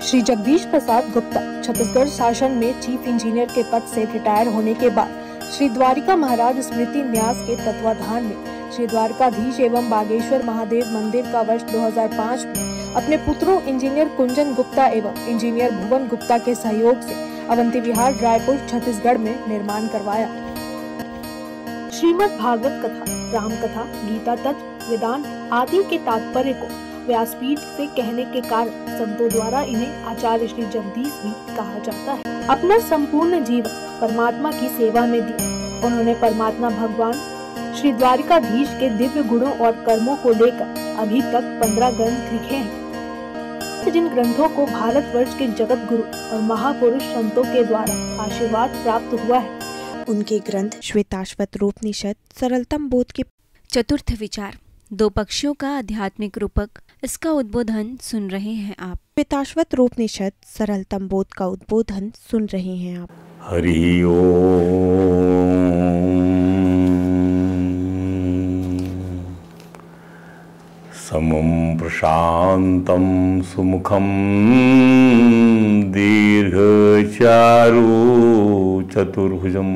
श्री जगदीश प्रसाद गुप्ता छत्तीसगढ़ शासन में chief engineer के पद से रिटायर होने के बाद श्री द्वारिका महाराज स्मृति न्यास के तत्वाधान में श्री द्वारकाधीश एवं बागेश्वर महादेव मंदिर का वर्ष 2005 में अपने पुत्रों इंजीनियर कुंजन गुप्ता एवं इंजीनियर भुवन गुप्ता के सहयोग से अवंती विहार रायपुर छत्तीसगढ़ में निर्माण करवाया। श्रीमद् भागवत कथा, राम कथा, गीता तत्व, वेदांत आदि के तात्पर्य को व्यासपीठ से कहने के कारण संतों द्वारा इन्हें आचार्य श्री जगदीश भी कहा जाता है। अपना संपूर्ण जीवन परमात्मा की सेवा में दिया। उन्होंने परमात्मा भगवान श्री द्वारिकाधीश के दिव्य गुणों और कर्मों को लेकर अभी तक 15 ग्रंथ लिखे हैं, जिन ग्रंथों को भारतवर्ष के जगत गुरु और महापुरुष संतों के द्वारा आशीर्वाद प्राप्त हुआ है। उनके ग्रंथ श्वेताश्वत रूपनिषद, सरलतम बोध के चतुर्थ विचार, दो पक्षियों का आध्यात्मिक रूपक, इसका उद्बोधन सुन रहे हैं आप। श्वेताश्वत रूपनिषद, सरलतम बोध का उद्बोधन सुन रहे हैं आप। हरि ओम। समं प्रशांतं सुमुखं दीर्घचारु चतुर्भुजम्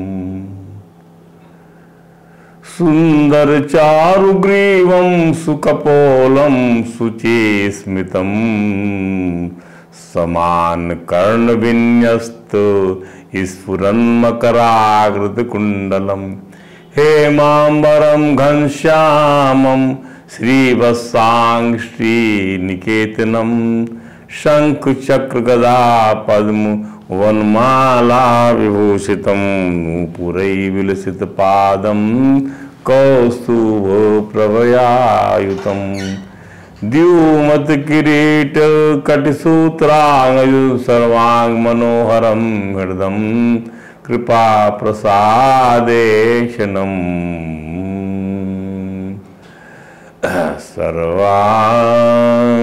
सुंदर चारुग्रीवं सुकपोलं शुचिस्मितं समान कर्ण विन्यस्त स्फुरन्मकराकृतकुण्डलं हेमाम्बरं घनश्यामं श्रीवत्सांग श्रीनिकेतनं शंख चक्र गदा पद्म वनमाला विभूषितं नूपुरै विलसित पादं कौस्तुभ प्रभयायुतं द्युमत किरीट कटिसूत्रांगयु सर्वांग मनोहरं हृदं कृपा प्रसादेशनम् सर्वां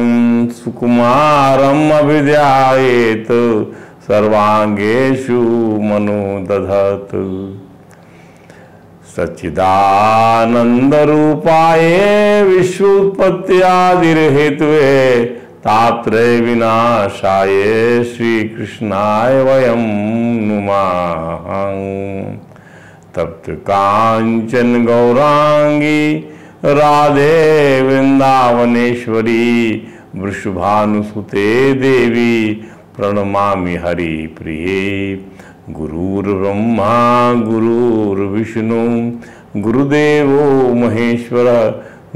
सुकुमारम् अभिध्यायेत सर्वांगेषु मनो दधत् सच्चिदानंदरूपाय विश्वोत्पत्त्यादिहेतवे तापत्रय विनाशाय श्रीकृष्णाय वयं नुमः। तप्त कांचन गौरांगी राधे वृंदावनेश्वरी वृषभानुसुते देवी प्रणमामि हरि प्रिये। गुरुर्ब्रह्मा गुरुर्विष्णु गुरुदेवो महेश्वर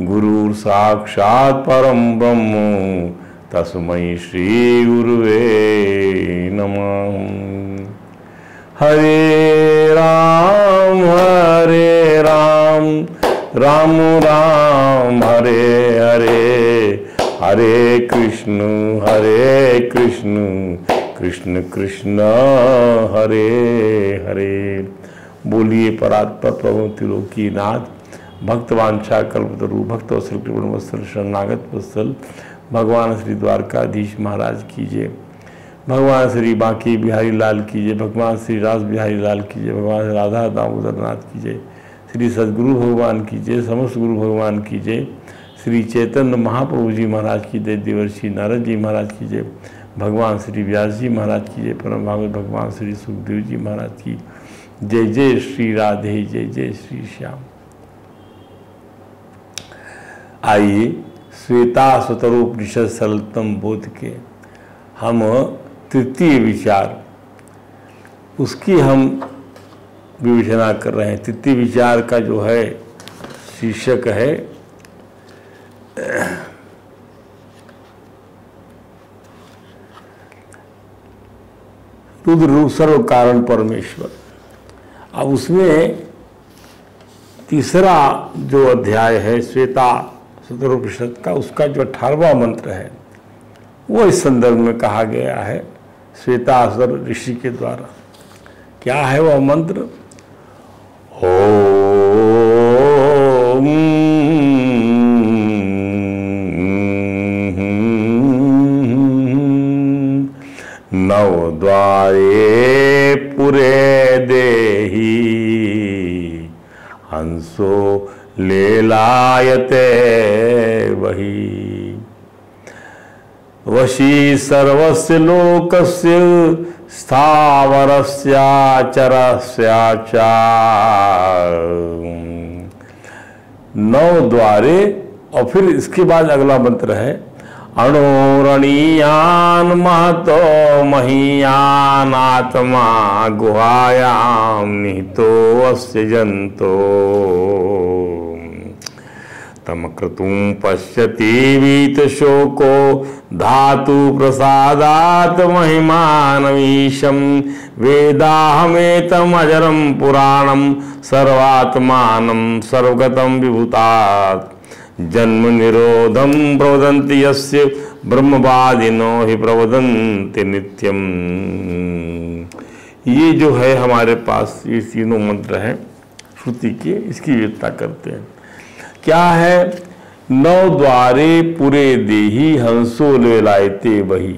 गुरुर्साक्षात् परं ब्रह्म तस्मै श्री गुरुवे नमः। हरे राम राम राम हरे हरे, हरे कृष्ण कृष्ण कृष्ण हरे हरे। बोलिए परात्पर प्रभु त्रिलोकीनाथ भक्तवांछा कल्पतरु भक्तवत्सल कृपावत्सल शरणागत वत्सल भगवान श्री द्वारकाधीश महाराज कीजिए, भगवान श्री बांके बिहारी लाल कीजिए, भगवान श्री रास बिहारी लाल कीजिए, भगवान श्री राधा दामोदर नाथ कीजिए, श्री सद्गुरु भगवान कीजिए, समस्त गुरु भगवान कीजिए, श्री चैतन्य महाप्रभु जी महाराज की जय, देवर्षि नारद जी महाराज कीजिए, भगवान श्री व्यास जी महाराज कीजिए, परम भागवत भगवान श्री सुखदेव जी महाराज की जय। जय श्री राधे, जय जय श्री श्याम। आइए श्वेताश्वतरोपनिषद सरलतम बोध के हम तृतीय विचार उसकी हम विवेचना कर रहे हैं। तृतीय विचार का जो है शीर्षक है रुद्र रूप सर्व कारण परमेश्वर। अब उसमें तीसरा जो अध्याय है श्वेताश्वतरोपनिषद का, उसका जो 18वां मंत्र है वो इस संदर्भ में कहा गया है श्वेताश्वर ऋषि के द्वारा। क्या है वह मंत्र? ओम नवद्वारे पुरे देहि हंसो लेलायते वही। वशी सर्वस्य लोकस्य स्थावरस्याचरस्याचा। 9 द्वारे, और फिर इसके बाद अगला मंत्र है अणोरणीयान महतो महीयान आत्मा गुहायाम निहितो अस्य जंतो तम क्रतुम पश्यति वीत शोको धातु प्रसादात महिमानमीशम वेदाहमेतम अजरम पुराणम सर्वात्मानं सर्वगतं विभूतात् जन्म निरोधम प्रवदन्ति यस्य ब्रह्मवादिनो हि प्रवदन्ति नित्यम। ये जो है हमारे पास ये तीनों मंत्र हैं श्रुति के, इसकी विवेचना करते हैं। क्या है? 9 द्वारे पुरे देहि हंसो लेलायते वही।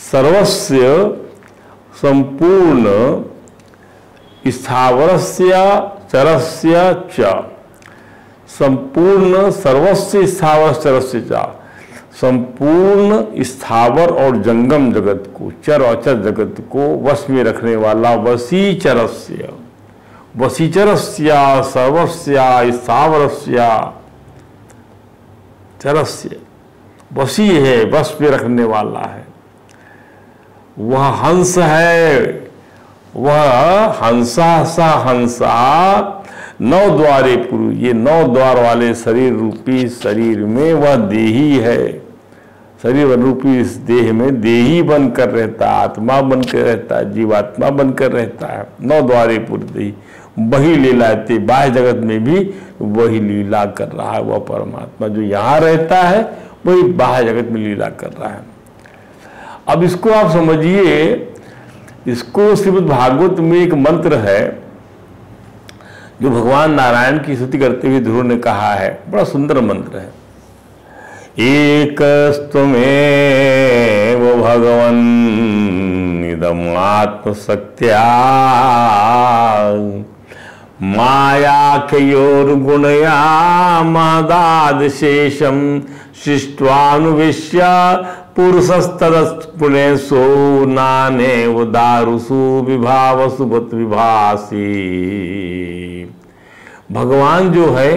सर्वस्य संपूर्ण स्थावरस्य चरस्य च, संपूर्ण सर्वस्य स्थावर चरस्य च, संपूर्ण स्थावर और जंगम जगत को, चर अचर जगत को वश में रखने वाला वसीचरस्य, वसीचरस्य सर्वस्य स्थावरस्य चरस्य, वसी है, वश में रखने वाला है। वह हंस है, वह हंसा सा हंसा 9 द्वारे पुरु, ये 9 द्वार वाले शरीर रूपी शरीर में वह देही है। शरीर रूपी इस देह में देही बनकर रहता है, आत्मा बनकर रहता है, जीवात्मा बनकर रहता है। 9 द्वारे पुरु देही वही लीलाते, बाह्य जगत में भी वही लीला कर रहा है। वह परमात्मा जो यहाँ रहता है वही बाह्य जगत में लीला कर रहा है। अब इसको आप समझिए, इसको श्रीमद् भागवत में एक मंत्र है जो भगवान नारायण की स्तुति करते हुए ध्रुव ने कहा है, बड़ा सुंदर मंत्र है। एकस्त्वमेव भगवन् इदम् आत्मशक्त्या मायाख्योर्गुणया महदादिशेषं सृष्ट्वानुविश्य पुरुषस्तदस्पुनेषु नानेव दारुषु विभावसु बत विभासी। भगवान जो है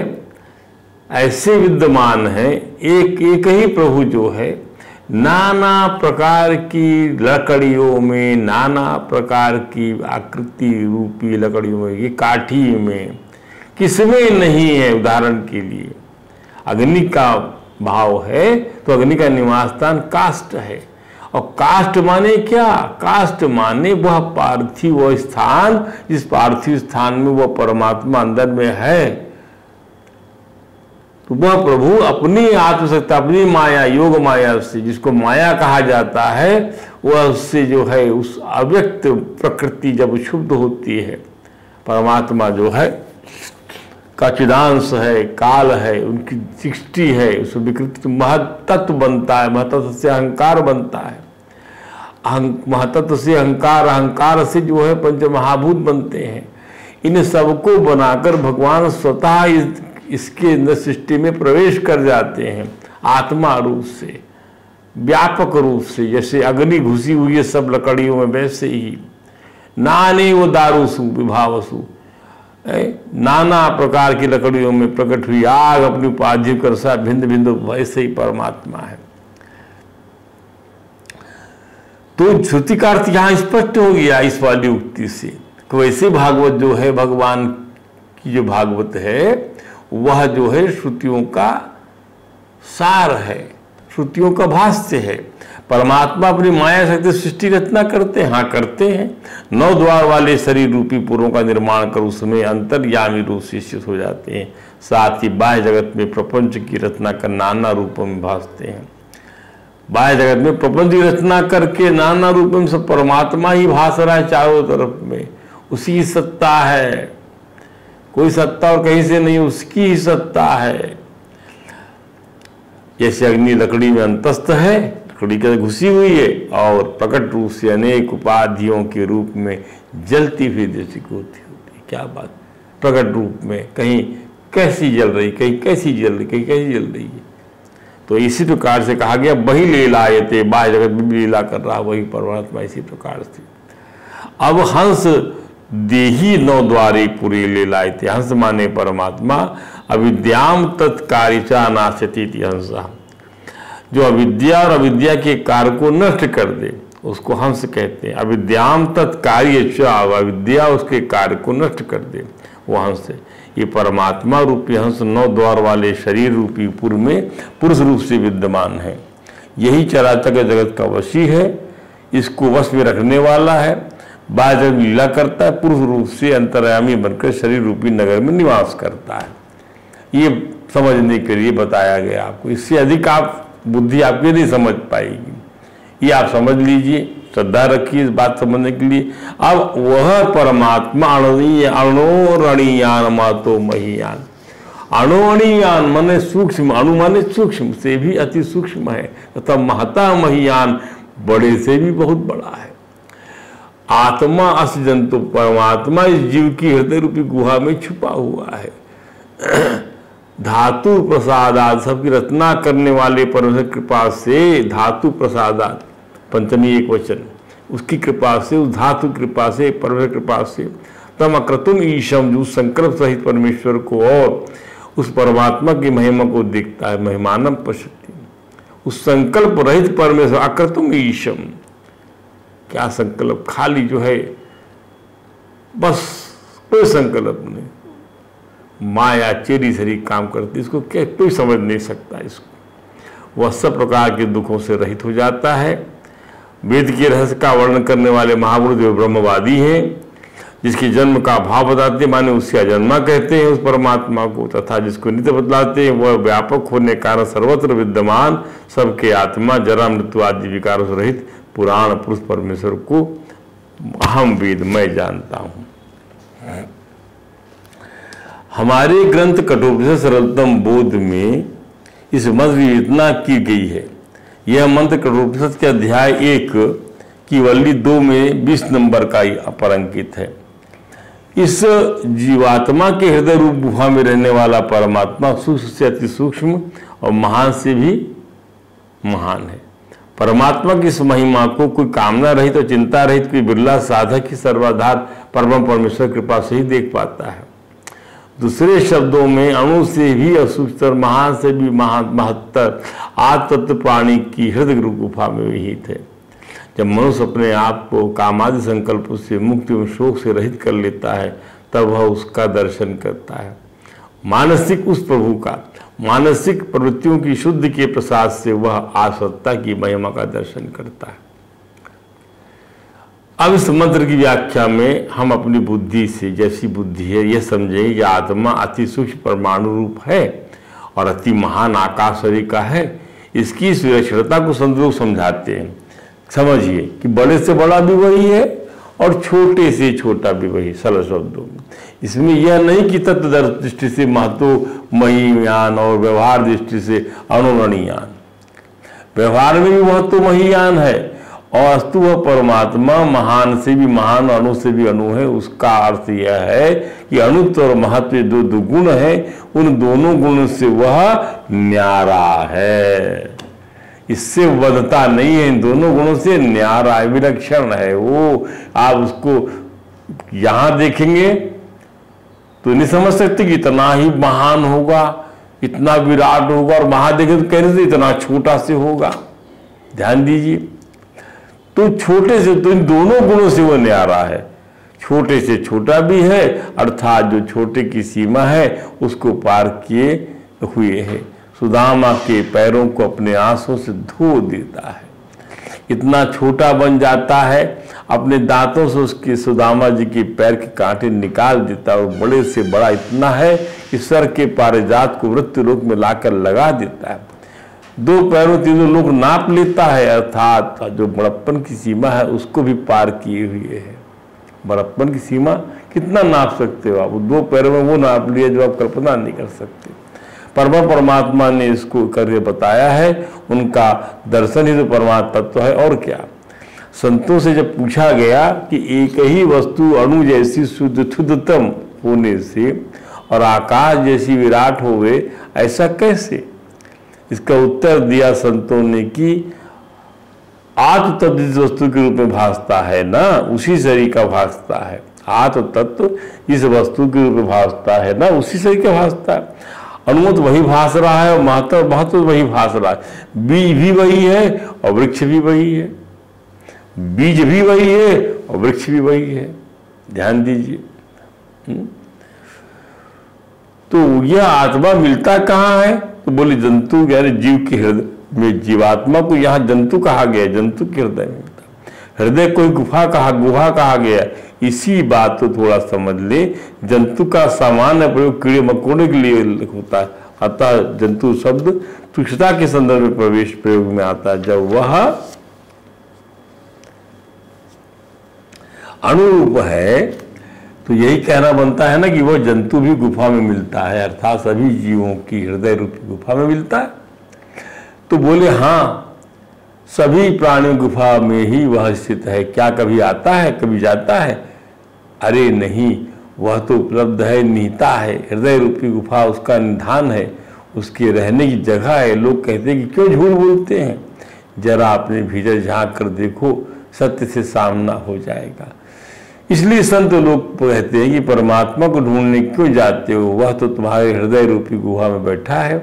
ऐसे विद्यमान है, एक ही प्रभु जो है नाना प्रकार की लकड़ियों में, नाना प्रकार की आकृति रूपी लकड़ियों में, ये काठी में, किसमें नहीं है। उदाहरण के लिए अग्नि का भाव है तो अग्नि का निवास स्थान काष्ठ है, और काष्ठ माने क्या? काष्ठ माने वह पार्थिव स्थान, जिस पार्थिव स्थान में वह परमात्मा अंदर में है। तो वह प्रभु अपनी आत्मशक्ति, अपनी माया, योग माया से, जिसको माया कहा जाता है, वह उससे जो है उस अव्यक्त प्रकृति जब शुद्ध होती है, परमात्मा जो है का चिदांश है, काल है, उनकी सृष्टि है, उस विकृति महतत्व बनता है, महतत्व से अहंकार बनता है, महतत्व से अहंकार, अहंकार से जो है पंच महाभूत बनते हैं। इन सबको बनाकर भगवान स्वतः इसके अंदर सृष्टि में प्रवेश कर जाते हैं आत्मा रूप से, व्यापक रूप से। जैसे अग्नि घुसी हुई है सब लकड़ियों में, वैसे ही नाने वो दारुसु विभावसु, नाना प्रकार की लकड़ियों में प्रकट हुई आग अपनी उपाधि कर सा भिन्न भिन्न, वैसे ही परमात्मा है। तो श्रुति का अर्थ यहाँ स्पष्ट हो गया इस वाली उक्ति से। तो वैसे भागवत जो है, भगवान की जो भागवत है वह जो है श्रुतियों का सार है, श्रुतियों का भाष्य है। परमात्मा अपनी माया शक्ति सृष्टि रचना करते हैं, हाँ करते हैं। 9 द्वार वाले शरीर रूपी पुरों का निर्माण कर उसमें अंतर्यामी रूप से स्थित हो जाते हैं। साथ ही बाह्य जगत में प्रपंच की रचना कर नाना रूपों में भासते हैं। बाह्य जगत में प्रपंच की रचना करके नाना रूपों में सब परमात्मा ही भास रहा है चारों तरफ में, उसी की सत्ता है, कोई सत्ता और कहीं से नहीं, उसकी ही सत्ता है। जैसे अग्नि लकड़ी में अंतस्थ है, लकड़ी के घुसी हुई है, और प्रकट रूप से अनेक उपाधियों के रूप में जलती हुई जैसी होती है। क्या बात, प्रकट रूप में कहीं कैसी जल रही, कहीं कैसी जल रही, कहीं कैसी जल रही है। तो इसी प्रकार से कहा गया वही लीलायते, बाह्य जगत में भी लीला कर रहा वही परमात्मा इसी प्रकार से। अब हंस देही नौ द्वारे पूरे लीलायते, हंस माने परमात्मा, अविद्याम तत्कारिचा नाशती हंसा, जो अविद्या और अविद्या के कार्य को नष्ट कर दे उसको हंस कहते हैं। अविद्याम तत्कार्य, अविद्या उसके कार्य को नष्ट कर दे वो हंस है। ये परमात्मा रूपी हंस नौ द्वार वाले शरीर रूपी पुर में पुरुष रूप से विद्यमान है। यही चराचर जगत का वशी है, इसको वश में रखने वाला है। बाह्य जब लीला करता है, पुरुष रूप से अंतर्यामी बनकर शरीर रूपी नगर में निवास करता है। ये समझने के लिए बताया गया आपको, इससे अधिक आप बुद्धि आपकी नहीं समझ पाएगी। ये आप समझ लीजिए, श्रद्धा रखिए इस बात समझने के लिए। अब वह परमात्मा अणुरणीयान मातो महियान, अणुरणीयान माने सूक्ष्म, अणु माने सूक्ष्म से भी अति सूक्ष्म है, तथा महता महियान बड़े से भी बहुत बड़ा है। आत्मा अस जंतु, परमात्मा इस जीव की हृदय रूपी गुहा में छुपा हुआ है। धातु प्रसादात, सबकी रचना करने वाले परमेश्वर कृपा से, धातु प्रसादात पंचमी एक वचन, उसकी कृपा से, उस धातु कृपा से, परमेश्वर कृपा से, तम अक्रतुम ईशम, जो संकल्प सहित परमेश्वर को और उस परमात्मा की महिमा को देखता है, महिमानम पश्यति, उस संकल्प रहित परमेश्वर, अक्रतुम ईशम, क्या संकल्प, खाली जो है बस कोई संकल्प नहीं, माया चेरी सरी काम करती, इसको क्या कोई समझ नहीं सकता इसको। वह सब प्रकार के दुखों से रहित हो जाता है। वेद के रहस्य का वर्णन करने वाले महापुरुष जो ब्रह्मवादी हैं, जिसके जन्म का भाव बताते माने उससे अजन्मा कहते हैं उस परमात्मा को, तथा जिसको नित्य बतलाते हैं वह व्यापक होने के कारण सर्वत्र विद्यमान, सबके आत्मा, जरा मृत्यु आदि विकारों से रहित पुराण पुरुष परमेश्वर को अहम वेद मैं जानता हूँ। हमारे ग्रंथ कठोपनिषद सरलतम बोध में इस मंत्र की रचना की गई है। यह मंत्र कठोपनिषद के अध्याय 1 की वल्ली 2 में 20 नंबर का पर अंकित है। इस जीवात्मा के हृदय रूप गुहा में रहने वाला परमात्मा सूक्ष्म से अति सूक्ष्म और महान से भी महान है। परमात्मा की इस महिमा को कोई कामना रहित और चिंता रहित कोई बिरला साधक ही सर्वाधार परम परमेश्वर कृपा से ही देख पाता है। दूसरे शब्दों में अणु से भी असूक्ष्म, महान से भी महत्तर आत्म प्राणी की हृदय रूप गुफा में विहित है। जब मनुष्य अपने आप को कामादि संकल्पों से मुक्ति एवं शोक से रहित कर लेता है, तब वह उसका दर्शन करता है। मानसिक उस प्रभु का, मानसिक प्रवृत्तियों की शुद्धि के प्रसाद से वह आसत्ता की महिमा का दर्शन करता है। अब इस मंत्र की व्याख्या में हम अपनी बुद्धि से, जैसी बुद्धि है, यह समझेंगे कि आत्मा अति सूक्ष्म परमाणु रूप है और अति महान आकाश शरीर का है। इसकी सुरक्षता को संदर्भ समझाते हैं। समझिए कि बड़े से बड़ा भी वही है और छोटे से छोटा भी वही, सरल शब्दों में। इसमें यह नहीं कि तत्व दृष्टि से महतो महियान और व्यवहार दृष्टि से अणुरणीयान, व्यवहार में भी महत्व महियान है और अस्तु वह परमात्मा महान से भी महान, अणु से भी अणु है। उसका अर्थ यह है कि अणुत्व और महत्व दो गुण है, उन दोनों गुणों से वह न्यारा है, इससे वधता नहीं है, इन दोनों गुणों से न्यारा है, विलक्षण है वो। आप उसको यहां देखेंगे तो नहीं समझ सकते कि इतना ही महान होगा, इतना विराट होगा, और वहां देखें तो कहने से इतना छोटा से होगा। ध्यान दीजिए, तो छोटे से, तो इन दोनों गुणों से वो न्यारा है। छोटे से छोटा भी है, अर्थात जो छोटे की सीमा है उसको पार किए हुए है। सुदामा के पैरों को अपने आंसू से धो देता है, इतना छोटा बन जाता है, अपने दांतों से उसके सुदामा जी के पैर के कांटे निकाल देता है और बड़े से बड़ा इतना है कि सर के पारिजात को मृत्यु लोक में लाकर लगा देता है। 2 पैरों 3 लोक नाप लेता है, अर्थात जो बड़प्पन की सीमा है उसको भी पार किए हुए है। बड़प्पन की सीमा कितना नाप सकते हो आप? 2 पैरों में वो नाप लिया जो आप कल्पना नहीं कर सकते। परमात्मा ने इसको करके बताया है, उनका दर्शन ही तो परमात्मा तत्व है। और क्या, संतों से जब पूछा गया कि एक ही वस्तु अणु जैसी शुद्धतम होने से और आकाश जैसी विराट होवे, ऐसा कैसे? इसका उत्तर दिया संतों ने कि आत्म तत्व जिस वस्तु के रूप में भासता है ना, उसी शरीर का भासता है। आत्म तत्व इस वस्तु के रूप में भासता है ना, उसी शरीर का भासता है। अणु तो वही भास रहा है और महत्व वही भास रहा है। बीज भी वही है और वृक्ष भी वही है, बीज भी वही है और वृक्ष भी वही है। ध्यान दीजिए। तो यह आत्मा मिलता कहाँ है? तो बोले जंतु यानी जीव के हृदय में। जीवात्मा को यहाँ जंतु कहा गया, जंतु के हृदय में मिलता। हृदय कोई गुहा कहा गया। इसी बात को थोड़ा समझ ले। जंतु का सामान्य प्रयोग कीड़े मकोड़े के लिए होता है, अतः जंतु शब्द तुच्छता के संदर्भ में प्रयोग में आता है। जब वह अनुरूप है तो यही कहना बनता है ना कि वह जंतु भी गुफा में मिलता है, अर्थात सभी जीवों की हृदय रूपी गुफा में मिलता है। तो बोले हाँ, सभी प्राणियों गुफा में ही वह स्थित है। क्या कभी आता है, कभी जाता है? अरे नहीं, वह तो उपलब्ध है, निहिता है। हृदय रूपी गुफा उसका निधान है, उसके रहने की जगह है। लोग कहते हैं कि क्यों झूठ बोलते हैं? जरा अपने भीतर झांक कर देखो, सत्य से सामना हो जाएगा। इसलिए संत लोग कहते हैं कि परमात्मा को ढूंढने क्यों जाते हो? वह तो तुम्हारे हृदय रूपी गुहा में बैठा है।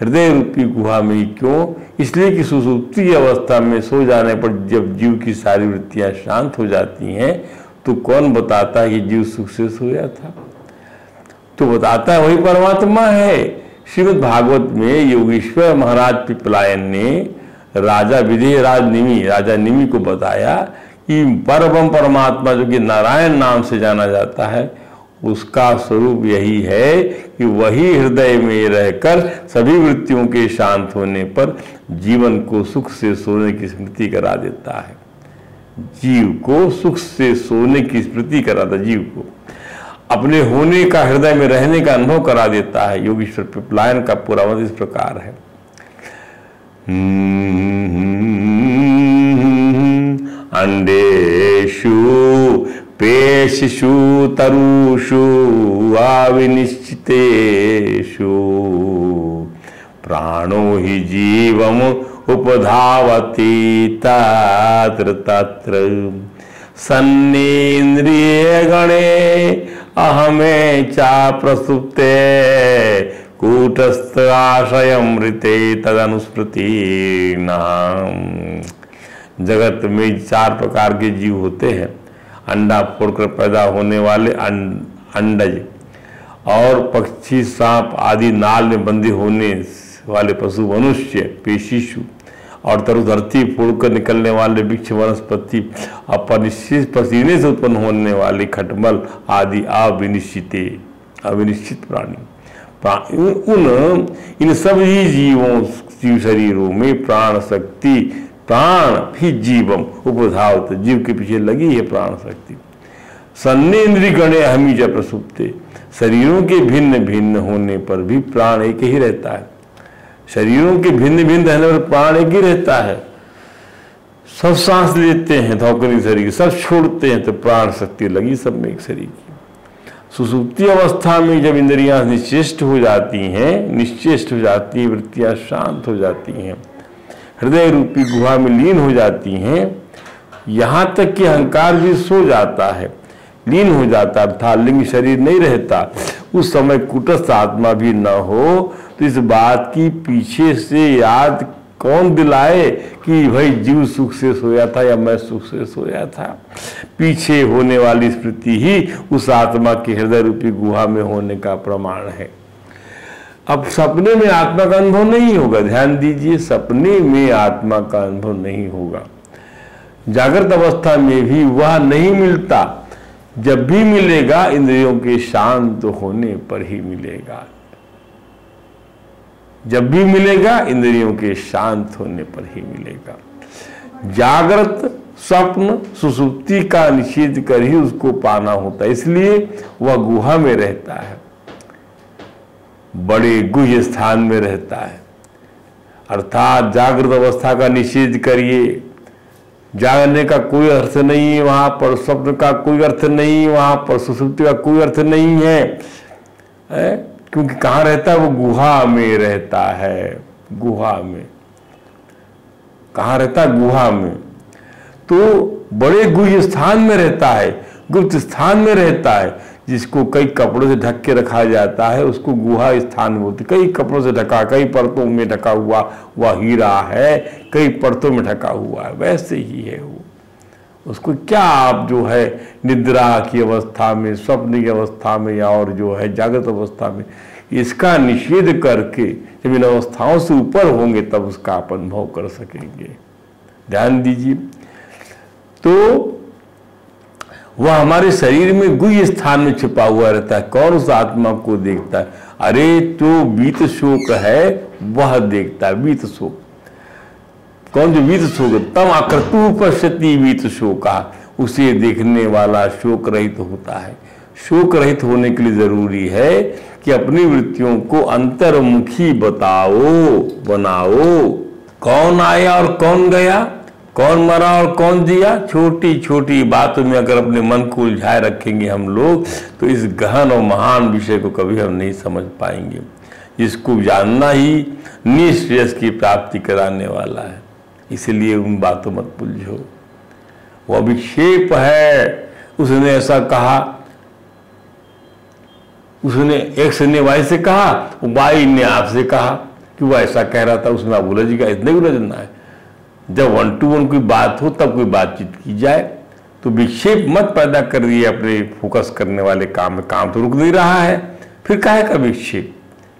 हृदय रूपी गुहा में ही क्यों? इसलिए कि सुसुप्ति अवस्था में सो जाने पर जब जीव की सारी वृत्तियां शांत हो जाती हैं तो कौन बताता है कि जीव सुख से सोया था? तो बताता है वही परमात्मा है। श्रीमद् भागवत में योगेश्वर महाराज पिपलायन ने राजा राजा निमि को बताया कि परम परमात्मा जो कि नारायण नाम से जाना जाता है, उसका स्वरूप यही है कि वही हृदय में रहकर सभी वृत्तियों के शांत होने पर जीवन को सुख से सोने की स्मृति करा देता है। जीव को सुख से सोने की स्मृति कराता, जीव को अपने होने का, हृदय में रहने का अनुभव करा देता है। योगेश्वर पिपलायन का पूरा मत इस प्रकार है। अंडेषु पेशिषु तरुषु अविनिश्चितेषु प्राणो हि जीवम उपधावति तत्र तत्र सन्नेन्द्रिये गणे अहमे चा प्रसुप्ते कूटस्थ आशयमृते तदनुस्मृति नाम। जगत में 4 प्रकार के जीव होते हैं। अंडा फोड़कर पैदा होने वाले अंडज, और पक्षी, सांप आदि नाल में बंधे होने वाले पशु मनुष्य पेशिशु, और धरती फोड़कर निकलने वाले वृक्ष वनस्पति, अपनिश्चित पसीने से उत्पन्न होने वाले खटमल आदि अविनिश्चित प्राणी। इन सभी जीव शरीरों में प्राण शक्ति, प्राण भी जीवम उपधावत, जीव के पीछे लगी है प्राण शक्ति। सन्नेन्द्रिय गणे अहमी च प्रसुप्ते, शरीरों के भिन्न भिन्न होने पर भी प्राण एक ही रहता है। शरीरों के भिन्न भिन्न रहने पर प्राण एक ही रहता है। सब सांस लेते हैं धौकनी शरीर, सब छोड़ते हैं तो प्राण शक्ति लगी सब में एक शरीर की। सुसुप्ति अवस्था में जब इंद्रियां निश्चेष्ट हो जाती हैं, वृत्तियां शांत हो जाती हैं, हृदय रूपी गुहा में लीन हो जाती हैं, यहाँ तक कि अहंकार भी सो जाता है, लीन हो जाता है, अर्थात लिंग शरीर नहीं रहता। उस समय कुटस्थ आत्मा भी न हो तो इस बात की पीछे से याद कौन दिलाए कि भाई जीव सुख से सोया था या मैं सुख से सोया था? पीछे होने वाली स्मृति ही उस आत्मा के हृदय रूपी गुहा में होने का प्रमाण है। अब सपने में आत्मा का अनुभव नहीं होगा, ध्यान दीजिए, सपने में आत्मा का अनुभव नहीं होगा। जागृत अवस्था में भी वह नहीं मिलता, जब भी मिलेगा इंद्रियों के शांत होने पर ही मिलेगा। जब भी मिलेगा इंद्रियों के शांत होने पर ही मिलेगा। जागृत स्वप्न सुसुप्ति का निषेध कर ही उसको पाना होता है, इसलिए वह गुहा में रहता है, बड़े गुह्य स्थान में रहता है। अर्थात जागृत अवस्था का निषेध करिए, जागने का कोई अर्थ नहीं है वहां पर, स्वप्न का कोई अर्थ नहीं, वहां पर सुसुप्ति का कोई अर्थ नहीं है, क्योंकि कहाँ रहता है? वो गुहा में रहता है। गुहा में। कहाँ रहता है? गुहा में। तो बड़े गुह्य स्थान में रहता है, गुप्त स्थान में रहता है, जिसको कई कपड़ों से ढक के रखा जाता है, उसको गुहा स्थान बोलते। कई कपड़ों से ढका, कई परतों में ढका हुआ वह हीरा है, कई परतों में ढका हुआ है, वैसे ही है वो। उसको क्या आप जो है निद्रा की अवस्था में, स्वप्न की अवस्था में या और जो है जागृत अवस्था में, इसका निषेध करके जब इन अवस्थाओं से ऊपर होंगे तब उसका आप अनुभव कर सकेंगे। ध्यान दीजिए। तो वह हमारे शरीर में गुह्य स्थान में छिपा हुआ रहता है। कौन उस आत्मा को देखता है? अरे जो बीत शोक है वह देखता है। बीत शोक कौन? जो बीत शोक, तम आकृतु पश्यति बीत शोका, उसे देखने वाला शोक रहित होता है। शोक रहित होने के लिए जरूरी है कि अपनी वृत्तियों को अंतर्मुखी बनाओ। कौन आया और कौन गया, कौन मरा और कौन जिया, छोटी छोटी बातों में अगर अपने मन को उलझाए रखेंगे हम लोग तो इस गहन और महान विषय को कभी हम नहीं समझ पाएंगे। इसको जानना ही निःश्रेयस की प्राप्ति कराने वाला है। इसलिए उन बातों मत उलझो। वो अभिक्षेप है। उसने ऐसा कहा, उसने एक ने वाई से कहा, वाई ने आपसे कहा कि वो ऐसा कह रहा था, उसमें आप उलझ गया। इतने उलझना है। जब 1 to 1 कोई बात हो तब कोई बातचीत की जाए। तो विक्षेप मत पैदा कर दिए अपने फोकस करने वाले काम में। काम तो रुक नहीं रहा है, फिर काहे का विक्षेप,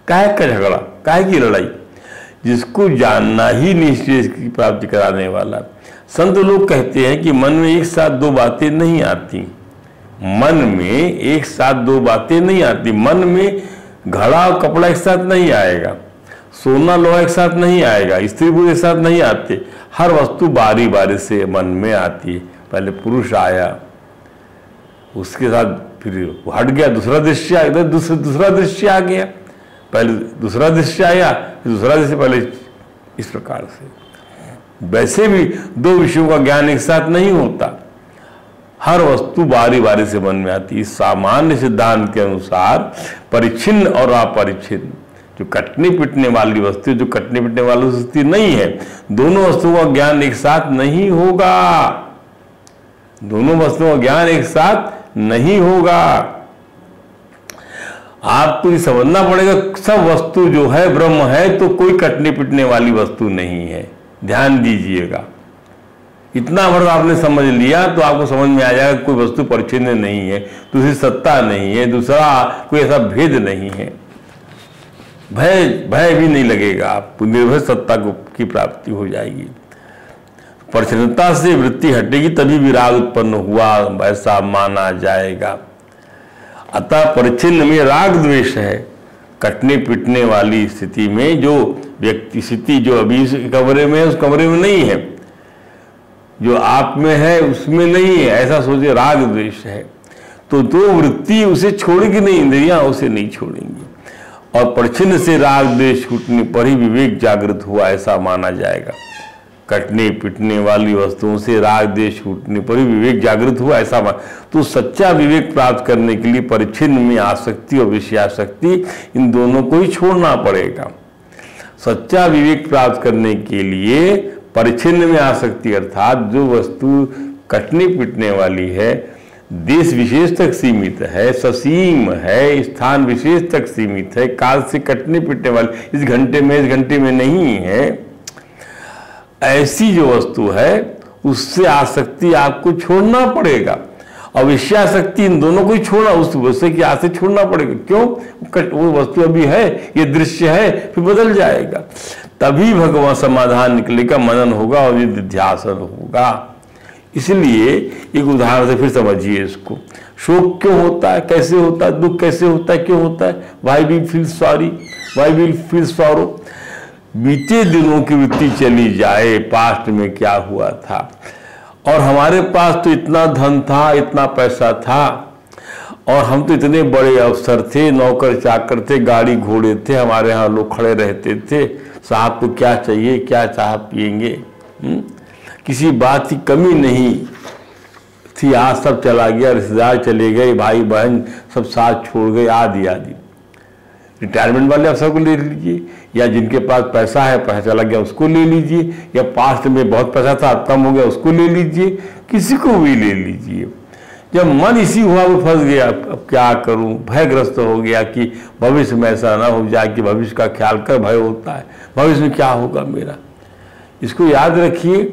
काहे का झगड़ा, काहे की लड़ाई? जिसको जानना ही निश्चय की प्राप्ति कराने वाला। संत लोग कहते हैं कि मन में एक साथ दो बातें नहीं आती। मन में एक साथ दो बातें नहीं आती। मन में घड़ा और कपड़ा एक साथ नहीं आएगा, सोना लोहा एक साथ नहीं आएगा, स्त्री पुरुष एक साथ नहीं आते। हर वस्तु बारी बारी से मन में आती है। पहले पुरुष आया, उसके साथ फिर हट गया, दूसरा दृश्य आ गया, दूसरा दृश्य आ गया, पहले दूसरा दृश्य आया, फिर दूसरा दृश्य, पहले इस प्रकार से। वैसे भी दो विषयों का ज्ञान एक साथ नहीं होता। हर वस्तु बारी बारी से मन में आती है। इस सामान्य सिद्धांत के अनुसार परिच्छिन्न और अपरिच्छिन्न, जो कटने पिटने वाली वस्तु, जो कटने पिटने वाली वस्तु नहीं है, दोनों वस्तुओं का ज्ञान एक साथ नहीं होगा। दोनों वस्तुओं का ज्ञान एक साथ नहीं होगा। आपको ये समझना पड़ेगा, सब वस्तु जो है ब्रह्म है, तो कोई कटने पिटने वाली वस्तु नहीं है। ध्यान दीजिएगा। इतना भर आपने समझ लिया तो आपको समझ में आ जाएगा कोई वस्तु परिच्छिन्न नहीं है, दूसरी सत्ता नहीं है, दूसरा कोई ऐसा भेद नहीं है। भय भी नहीं लगेगा, आपको निर्भय सत्ता की प्राप्ति हो जाएगी। परिच्छिन्नता से वृत्ति हटेगी तभी विराग उत्पन्न हुआ, ऐसा माना जाएगा। अतः परिच्छिन्न में राग द्वेष है। कटने पिटने वाली स्थिति में जो व्यक्ति स्थिति जो अभी कमरे में है उस कमरे में नहीं है, जो आप में है उसमें नहीं है, ऐसा सोचे, राग द्वेष है। तो दो वृत्ति उसे छोड़ेगी नहीं, इंद्रियां उसे नहीं छोड़ेंगी। और परिच्छिन्न से राग द्वेष छूटने पर ही विवेक जागृत हुआ, ऐसा माना जाएगा। कटने पिटने वाली वस्तुओं से राग द्वेष छूटने पर ही विवेक जागृत हुआ, ऐसा तो सच्चा विवेक प्राप्त करने के लिए परिच्छिन्न में आसक्ति और विषयासक्ति, इन दोनों को ही छोड़ना पड़ेगा। सच्चा विवेक प्राप्त करने के लिए परिच्छिन्न में आसक्ति अर्थात जो वस्तु कटने पिटने वाली है, देश विशेष तक सीमित है, ससीम है, स्थान विशेष तक सीमित है, काल से कटने पिटने वाली, इस घंटे में नहीं है, ऐसी जो वस्तु है उससे आसक्ति आपको छोड़ना पड़ेगा। और विषयासक्ति, इन दोनों को ही छोड़ना, उस वस्तु की आसक्ति छोड़ना पड़ेगा। क्यों? वो वस्तु अभी है, ये दृश्य है, फिर बदल जाएगा। तभी भगवान समाधान निकलेगा, मनन होगा और निधिध्यासन होगा। इसलिए एक उदाहरण से फिर समझिए इसको। शोक क्यों होता है, कैसे होता है, दुख कैसे होता है, क्यों होता है? Why we feel sorry, why we feel sorrow. बीते दिनों की वृत्ति चली जाए, पास्ट में क्या हुआ था, और हमारे पास तो इतना धन था, इतना पैसा था, और हम तो इतने बड़े अफसर थे, नौकर चाकर थे, गाड़ी घोड़े थे, हमारे यहाँ लोग खड़े रहते थे, साहब को क्या चाहिए, क्या चाह पिएंगे, किसी बात की कमी नहीं थी। आज सब चला गया, रिश्तेदार चले गए, भाई बहन सब साथ छोड़ गए, आदि आदि। रिटायरमेंट वाले अफसर को ले लीजिए, या जिनके पास पैसा है, पैसा चला गया उसको ले लीजिए, या पास्ट में बहुत पैसा था कम हो गया उसको ले लीजिए, किसी को भी ले लीजिए। जब मन इसी हुआ में फंस गया, अब क्या करूं, भयग्रस्त हो गया कि भविष्य में ऐसा ना हो जाए कि भविष्य का ख्याल कर भय होता है, भविष्य में क्या होगा मेरा। इसको याद रखिए,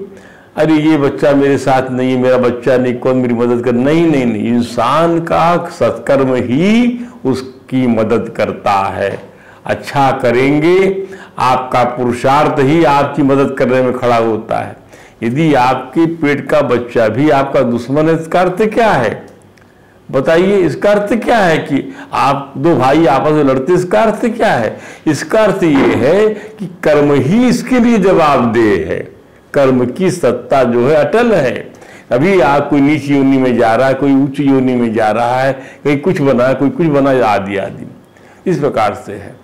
अरे ये बच्चा मेरे साथ नहीं है, मेरा बच्चा नहीं, कौन मेरी मदद कर, नहीं नहीं नहीं, इंसान का सत्कर्म ही उसकी मदद करता है। अच्छा करेंगे, आपका पुरुषार्थ ही आपकी मदद करने में खड़ा होता है। यदि आपके पेट का बच्चा भी आपका दुश्मन है, इसका अर्थ क्या है बताइए? इसका अर्थ क्या है कि आप दो भाई आपस में लड़ते, इसका अर्थ क्या है? इसका अर्थ ये है कि कर्म ही इसके लिए जवाबदेह है। कर्म की सत्ता जो है अटल है। अभी आप कोई नीची योनि में जा रहा है, कोई उच्च योनि में जा रहा है, कहीं कुछ बना, कोई कुछ बना, आदि आदि इस प्रकार से है।